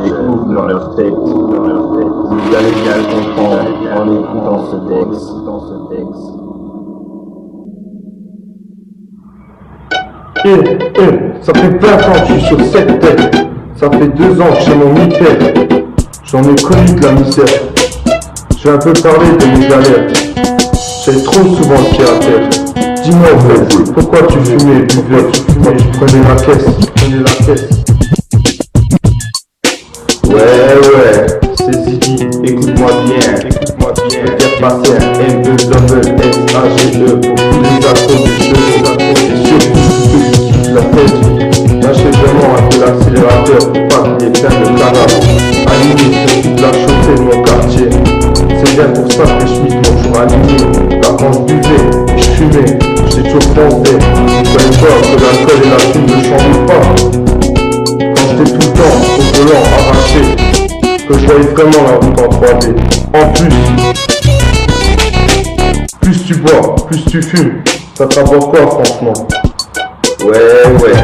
et coupent dans leur tête. Vous allez bien le comprendre en écoutant ce texte. Ça fait 20 ans que je suis sur cette terre. Ça fait 2 ans que j'ai mon mi-père. J'en ai connu de la misère. Je vais un peu parler de mes galères. J'ai trop souvent le pied à terre. Dis-moi, frère, pourquoi tu fumais, buvais, tu prenais la caisse. Ouais, c'est Ziggy, écoute-moi bien. Faire passer un M2SAGE pour tous les accros des cheveux, et surtout ceux qui quittent la tête. Lâchez vraiment un peu l'accélérateur pour pas qu'il y ait plein de cadavres. Animé sur toute la chaussée de mon quartier. C'est bien pour ça que les schmitts m'ont toujours aligné. Là quand je buvais, je fumais, j'ai toujours pensé. Je connais pas que l'alcool et la fume ne changent pas. Quand j'étais tout le temps au volant arraché, que je voyais vraiment la route en 3D. En plus tu bois, plus tu fumes, ça te rapporte quoi franchement? Ouais.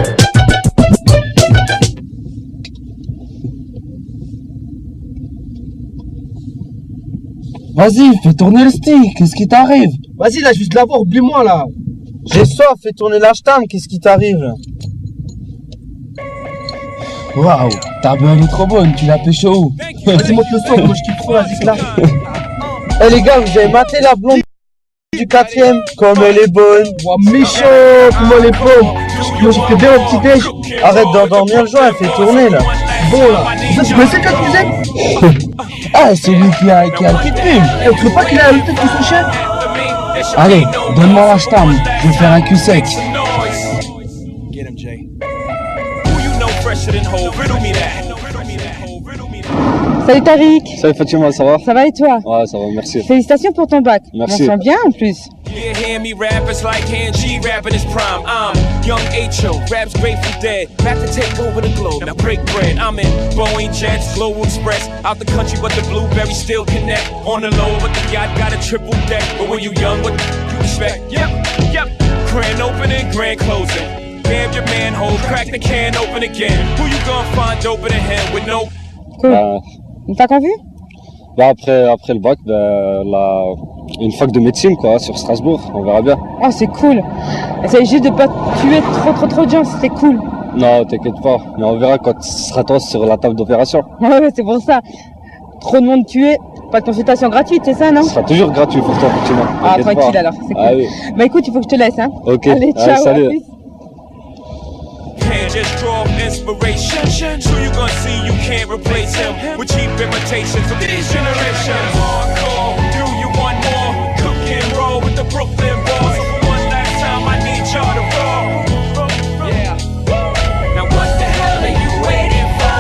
Vas-y, fais tourner le stick, qu'est-ce qui t'arrive? Vas-y, là, juste l'avoir, oublie-moi, là. J'ai soif, fais tourner l'ashtam, qu'est-ce qui t'arrive? Waouh, ta beuh elle est trop bonne, tu l'as pêché où? Vas-y, monte le son, moi je kiffe trop la zik là. Eh les gars, vous avez maté la blonde du 4ème? Comme elle est bonne. Ouah, méchant, comment elle est bonne. Moi j'ai fait bien mon petit déj. Arrête d'endormir le joint, elle fait tourner là. Bon là, ça tu connaissais quelle musique? Ah, c'est lui qui a le kit pub. Tu trouves pas qu'il a la tête qui sont chers? Allez, donne-moi l'ashtam, je vais faire un cul sec. Salut Tariq. Salut Fatima, ça va? Ça va et toi? Ouais, ça va, merci. Félicitations pour ton bac. Merci. On sent bien en plus. Yeah, hear me rap, it's like Han G rapping his prime. I'm young H.O., raps Grateful Dead, back to take over the globe. Now break bread, I'm in Boeing Jets, Global Express, out the country but the blueberries still connect. On the low, but the yacht got a triple deck. But when you young, what you expect? Yep. Grand opening, grand closing. Damn your manhole, crack the can open again. Who you gonna find open in him with no... Cool. T'as quand vu? Après le bac, une fac de médecine quoi, sur Strasbourg, on verra bien. Oh c'est cool. Essaye juste de pas tuer trop de gens, c'est cool. Non, t'inquiète pas, mais on verra quand ce sera toi sur la table d'opération. Ouais, c'est pour ça. Trop de monde tué, pas de consultation gratuite, c'est ça non? Ce sera toujours gratuit pour toi, Fatima. Ah tranquille pas. Alors, c'est cool. Ah, oui. Bah écoute, il faut que je te laisse hein. Ok, allez, ciao, salut. Can't just draw inspiration. Who you gonna see? You can't replace him with cheap imitations of these generations. Hardcore, do you want more? Cook and roll with the Brooklyn boys. So for one last time, I need y'all to roll. Yeah. Now what the hell are you waiting for?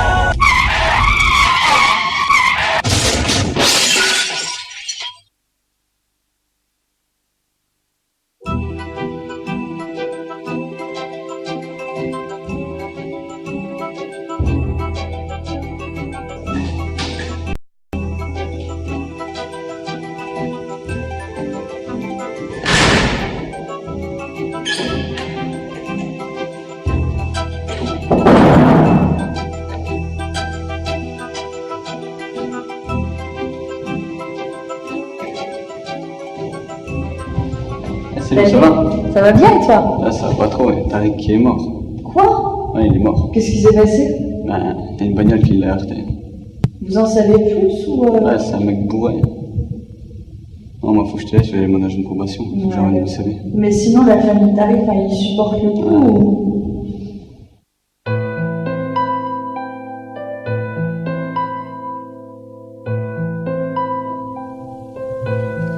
Salut, ça va? Ça va bien et toi? Là, ça va pas trop, et Tariq qui est mort. Quoi? Ouais, il est mort. Qu'est-ce qui s'est passé? Ben, il y a une bagnole qui l'a heurté. Vous en savez plus ou Ouais, c'est un mec bourré. Non, moi, faut que je te laisse, je vais aller à mon agent de probation. Faut que je ramène le CV. Mais sinon la famille Tariq, ils supportent le coup ou...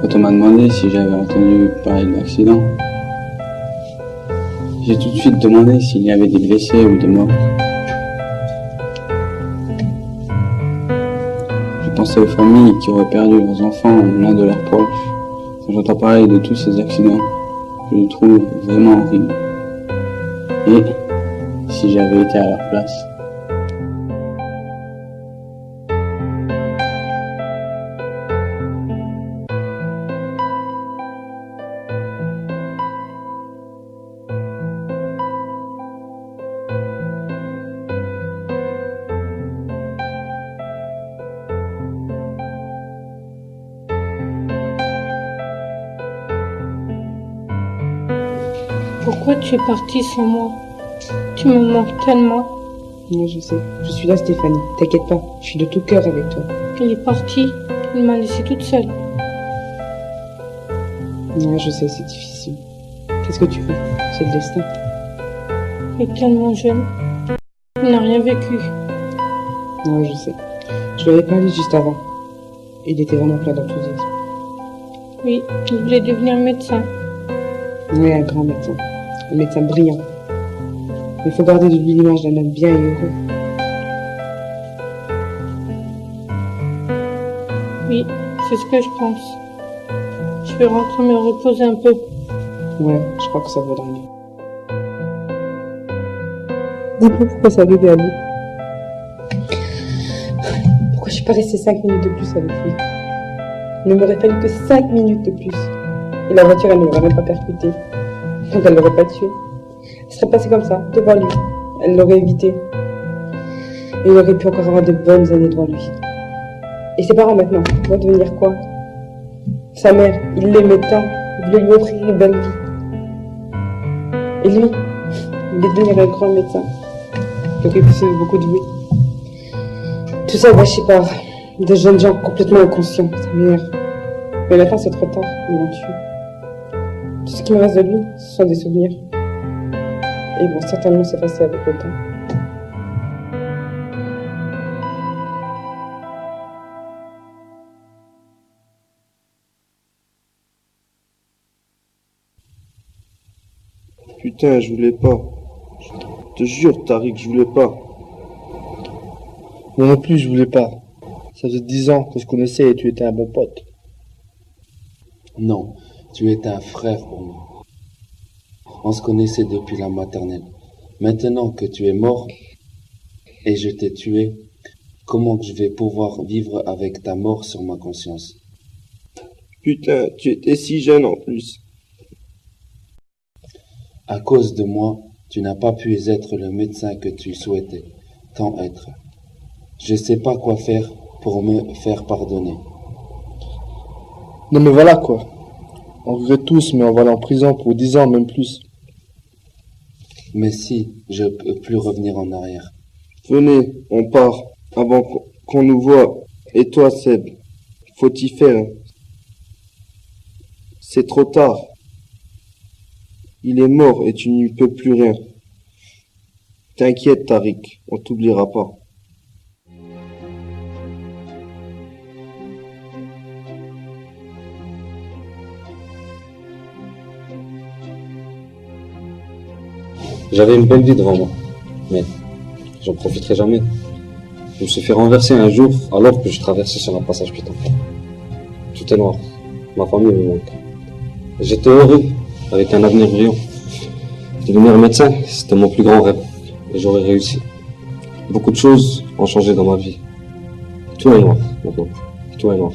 Quand on m'a demandé si j'avais entendu parler de l'accident, j'ai tout de suite demandé s'il y avait des blessés ou des morts. Je pensais aux familles qui auraient perdu leurs enfants ou l'un de leurs proches. Quand j'entends parler de tous ces accidents, je le trouve vraiment horrible. Et si j'avais été à leur place? Pourquoi tu es partie sans moi? Tu me manques tellement. Non, je sais. Je suis là, Stéphanie. T'inquiète pas, je suis de tout cœur avec toi. Il est parti. Il m'a laissée toute seule. Non, je sais, c'est difficile. Qu'est-ce que tu fais? C'est le destin. Il est tellement jeune. Il n'a rien vécu. Non, je sais. Je lui avais parlé juste avant. Il était vraiment plein d'enthousiasme. Oui, il voulait devenir médecin. Oui, un grand médecin. Un médecin brillant. Il faut garder de lui l'image d'un homme bien et heureux. Oui, c'est ce que je pense. Je vais rentrer me reposer un peu. Ouais, je crois que ça vaudra mieux. Dis-moi pourquoi ça arrivait à lui. Pourquoi je suis pas restée 5 minutes de plus avec lui. Il ne m'aurait fallu que 5 minutes de plus. Et la voiture, elle ne l'aurait même pas percutée. Donc elle l'aurait pas tué. Elle serait passée comme ça, devant lui. Elle l'aurait évité. Et il aurait pu encore avoir de bonnes années devant lui. Et ses parents maintenant, vont devenir quoi? Sa mère, il l'aimait tant. Il voulait lui offrir une belle vie. Et lui, il est devenu un grand médecin. Il aurait pu sauver beaucoup de vies. Tout ça gâché par des jeunes gens complètement inconscients. Ça m'énerve. Mais maintenant c'est trop tard. Ils l'ont tué. Tout ce qui me reste de lui, ce sont des souvenirs. Et ils vont certainement s'effacer avec le temps. Putain, je voulais pas. Je te jure, Tariq, je voulais pas. Moi non plus, je voulais pas. Ça faisait 10 ans qu'on se connaissait et tu étais un bon pote. Non, tu étais un frère pour moi. On se connaissait depuis la maternelle. Maintenant que tu es mort et je t'ai tué, comment je vais pouvoir vivre avec ta mort sur ma conscience? Putain, tu étais si jeune en plus. À cause de moi, tu n'as pas pu être le médecin que tu souhaitais tant être. Je sais pas quoi faire pour me faire pardonner. Non mais voilà quoi. On regrette tous, mais on va aller en prison pour 10 ans, même plus. Mais si, je peux plus revenir en arrière. Venez, on part, avant qu'on nous voie. Et toi, Seb, faut y faire. C'est trop tard. Il est mort et tu n'y peux plus rien. T'inquiète, Tariq, on t'oubliera pas. J'avais une belle vie devant moi, mais j'en profiterai jamais. Je me suis fait renverser un jour alors que je traversais sur un passage piéton. Tout est noir, ma famille me manque. J'étais heureux, avec un avenir brillant. Devenir médecin, c'était mon plus grand rêve, et j'aurais réussi. Beaucoup de choses ont changé dans ma vie. Tout est noir maintenant, tout est noir.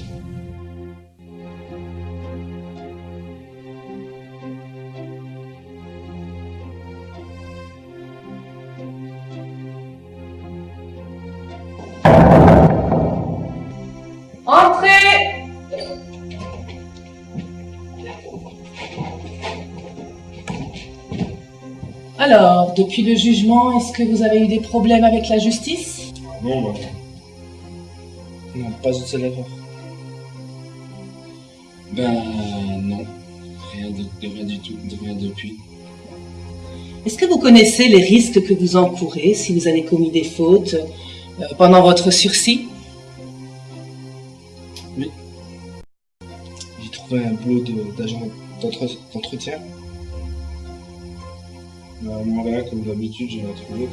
Entrez! Alors, depuis le jugement, est-ce que vous avez eu des problèmes avec la justice? Non, madame. Non, pas une seule erreur. Ben non, rien du tout, rien depuis. Est-ce que vous connaissez les risques que vous encourez si vous avez commis des fautes pendant votre sursis? Oui. J'ai trouvé un boulot d'agent d'entretien. Moi, rien, comme d'habitude, j'ai rien trouvé.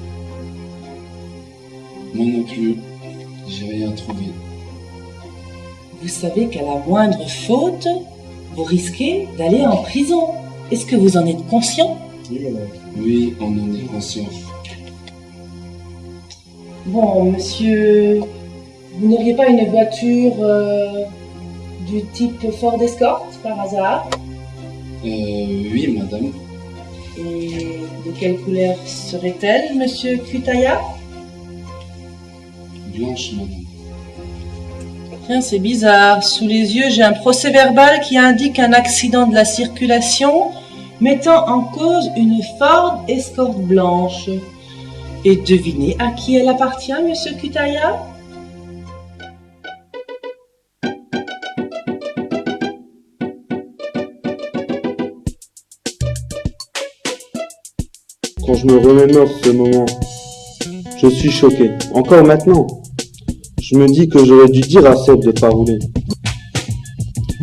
Moi non plus, j'ai rien trouvé. Vous savez qu'à la moindre faute, vous risquez d'aller en prison. Est-ce que vous en êtes conscient? Oui, madame. Oui, on en est conscient. Bon, monsieur, vous n'auriez pas une voiture du type Ford Escort, par hasard? Oui, madame. Et de quelle couleur serait-elle, monsieur Kutaya? Blanche, madame. Tiens, c'est bizarre. Sous les yeux, j'ai un procès-verbal qui indique un accident de la circulation mettant en cause une Ford Escort blanche. Et devinez à qui elle appartient, monsieur Kutaya? Quand je me remémore ce moment, je suis choqué. Encore maintenant, je me dis que j'aurais dû dire à Seb de pas rouler.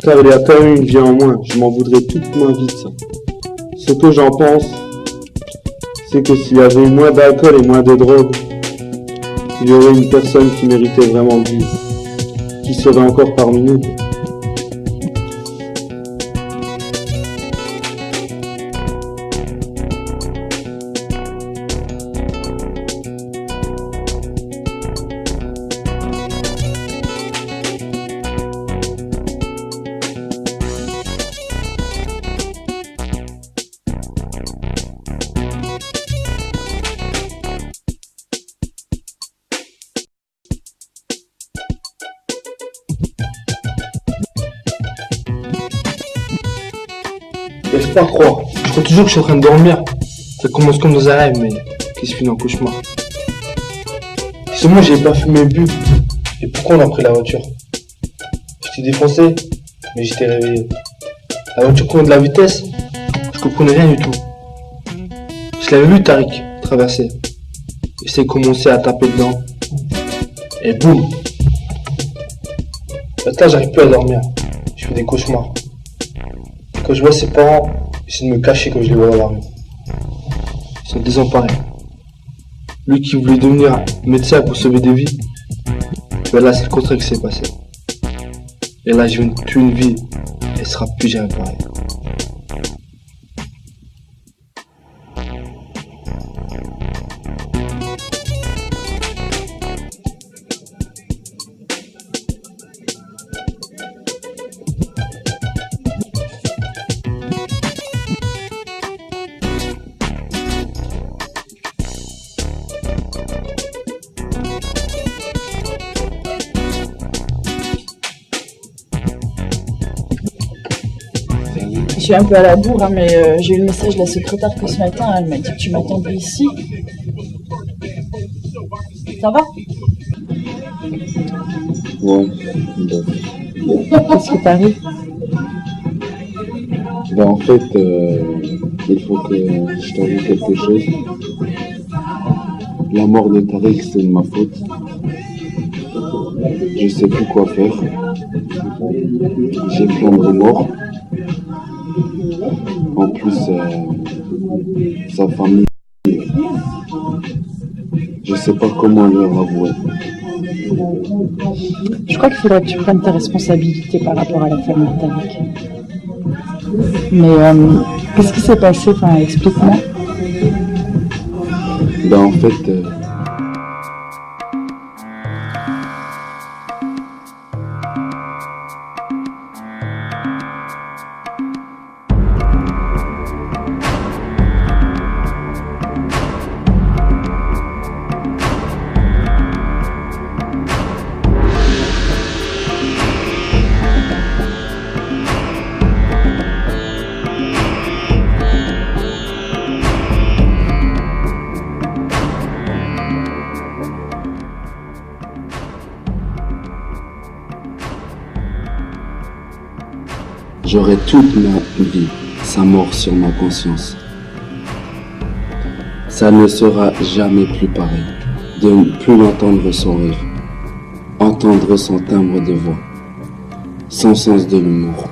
Car il y a quand même une vie en moins, je m'en voudrais toute ma vie de ça. Ce que j'en pense, c'est que s'il y avait eu moins d'alcool et moins de drogue, il y aurait une personne qui méritait vraiment de vivre, qui serait encore parmi nous. J'arrive pas à croire. Je crois toujours que je suis en train de dormir. Ça commence comme dans un rêve, mais qui se finit en cauchemar. Si seulement j'avais pas fumé et bu. Et pourquoi on a pris la voiture? J'étais défoncé, mais j'étais réveillé. La voiture prenait de la vitesse. Je comprenais rien du tout. Je l'avais vu Tariq traverser. Et c'est commencé à taper dedans. Et boum! Maintenant j'arrive plus à dormir. Je fais des cauchemars. Quand je vois ses parents, j'essaie de me cacher quand je les vois dans la rue. Ils sont désemparés. Lui qui voulait devenir médecin pour sauver des vies, ben là c'est le contraire qui s'est passé. Et là je viens de tuer une vie, et elle sera plus jamais pareille. Je suis un peu à la bourre, hein, mais j'ai eu le message de la secrétaire que ce matin, elle m'a dit que tu m'attendais ici. Ça va? Ouais, Qu'est-ce qui t'arrive? Ben en fait, il faut que je t'avoue quelque chose. La mort de Tariq, c'est de ma faute. Je sais plus quoi faire. J'ai plein de remords. En plus, sa famille, je sais pas comment leur avouer. Je crois qu'il faudrait que tu prennes tes responsabilités par rapport à la famille de Tariq. Mais qu'est-ce qui s'est passé? Enfin, explique-moi. Ben en fait, j'aurai toute ma vie sa mort sur ma conscience. Ça ne sera jamais plus pareil de ne plus entendre son rire, entendre son timbre de voix, son sens de l'humour.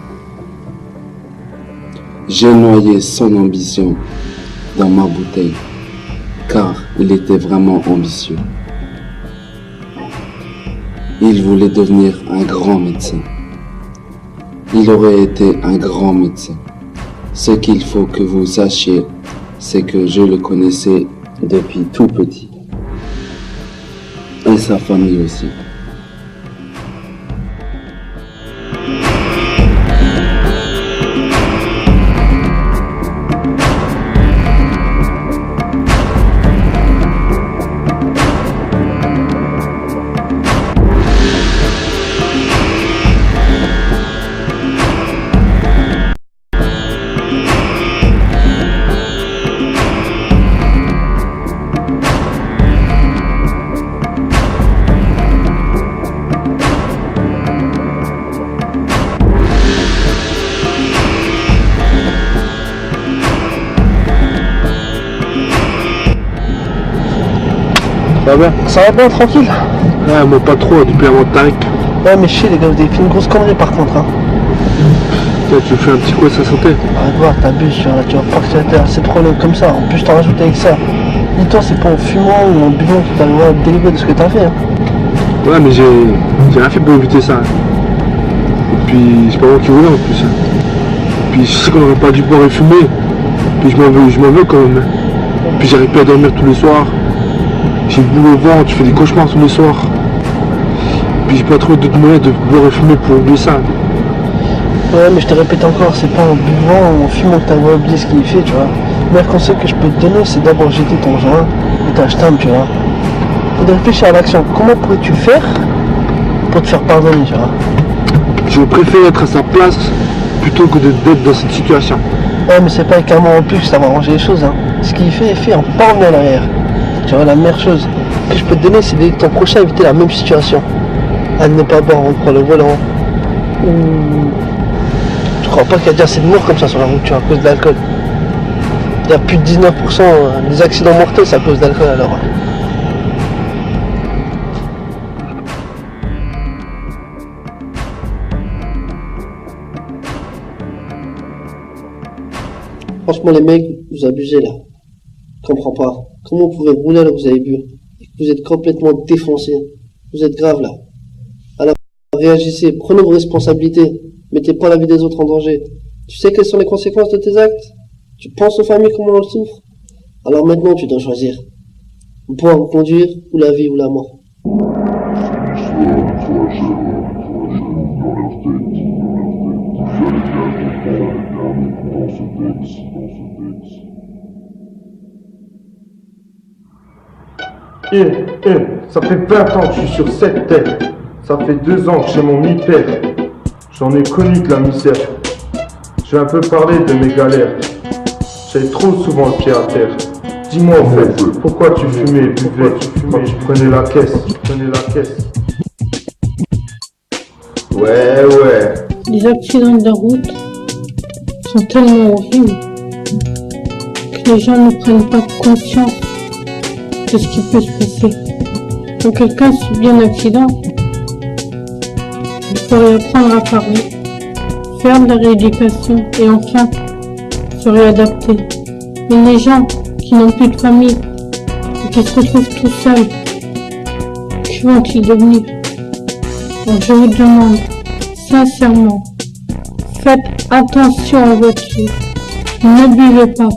J'ai noyé son ambition dans ma bouteille, car il était vraiment ambitieux. Il voulait devenir un grand médecin. Il aurait été un grand médecin. Ce qu'il faut que vous sachiez, c'est que je le connaissais depuis tout petit. Et sa famille aussi. Ça va bien? Ça va bien, tranquille? Ouais, moi pas trop, depuis la mort de Tariq. Ouais, mais chier, les gars, vous avez fait une grosse connerie par contre, hein. Toi, tu fais un petit coup à sa santé. Arrête de voir, t'abuses, tu vas pas que t'as assez de problèmes comme ça. En plus, t'en rajoutes avec ça. Dis-toi, c'est pas en fumant ou en buvant que t'as le droit de délivrer de ce que t'as fait. Hein. Ouais, mais j'ai rien fait pour éviter ça. Et puis, c'est pas moi qui voulais en plus. Puis, je sais qu'on aurait pas dû boire et fumer. Puis, je m'en veux quand même. Puis, j'arrive pas à dormir tous les soirs. J'ai le boule au ventre, tu fais des cauchemars tous les soirs. Puis, j'ai pas trouvé d'autres moyens de boire et fumer pour oublier ça. Ouais, mais je te répète encore, c'est pas en buvant ou en fumant que t'as oublié ce qu'il fait, tu vois. Le meilleur conseil que je peux te donner, c'est d'abord jeter ton joint et t'acheter un, tu vois. Faut réfléchir à l'action. Comment pourrais-tu faire pour te faire pardonner, tu vois? Je préfère être à sa place plutôt que d'être dans cette situation. Ouais, mais c'est pas avec un mot en plus que ça va arranger les choses, hein. Ce qu'il fait est fait, en pas revenir à l'arrière. Tu vois, la meilleure chose que je peux te donner, c'est d'aider ton prochain à éviter la même situation. À ne pas boire en prenant le volant. Ou... Je crois pas qu'il y a déjà assez de morts comme ça sur la route, tu vois, à cause de l'alcool. Il y a plus de 19% des accidents mortels, c'est à cause d'alcool alors. Franchement les mecs, vous abusez là. Je comprends pas. Comment vous pouvez rouler alors que vous avez bu? Et que vous êtes complètement défoncé. Vous êtes grave là. Alors réagissez, prenez vos responsabilités. Mettez pas la vie des autres en danger. Tu sais quelles sont les conséquences de tes actes? Tu penses aux familles comment elles souffrent? Alors maintenant tu dois choisir. Boire ou conduire, ou la vie ou la mort. Ça fait 20 ans que je suis sur cette terre. Ça fait 2 ans que j'ai mon mi-père. J'en ai connu de la misère. Je vais un peu parler de mes galères. J'avais trop souvent le pied à terre. Dis-moi en fait, pourquoi tu fumais et buvais quand tu prenais la caisse? Ouais. Les accidents de la route sont tellement horribles que les gens ne prennent pas conscience de ce qui peut se passer. Quand quelqu'un subit un accident, il faudrait apprendre à parler, faire de la rééducation et enfin se réadapter. Mais les gens qui n'ont plus de famille et qui se retrouvent tout seuls, que vont-ils devenir? Donc je vous demande sincèrement, faites attention en voiture, ne buvez pas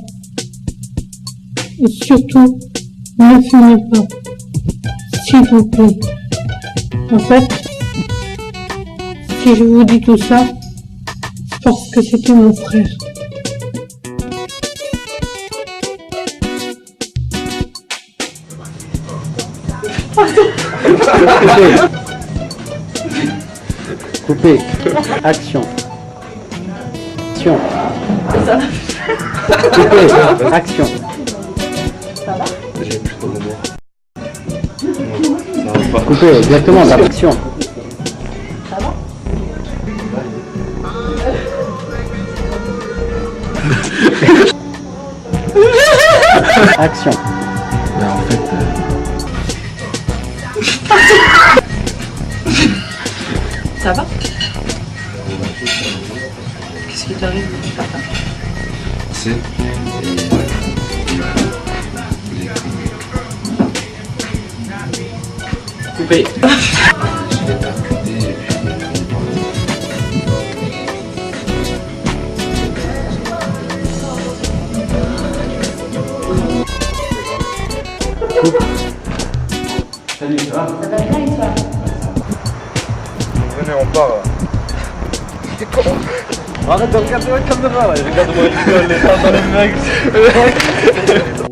et surtout ne fumez pas, s'il vous plaît. En fait, si je vous dis tout ça, c'est parce que c'était mon frère. Coupé. Action. Coupé. Action. J'ai plus de mémoire. Coupé, exactement, l'action. Action. Là, en fait... Ça va? Qu'est-ce qui t'arrive? C'est... Coupé. Je l'ai percuté et puis... Salut, ça va? Ça va bien et toi? Venez, on part. C'est con. Arrête de regarder ma caméra, regarde-moi, je rigole, les gens dans les mecs.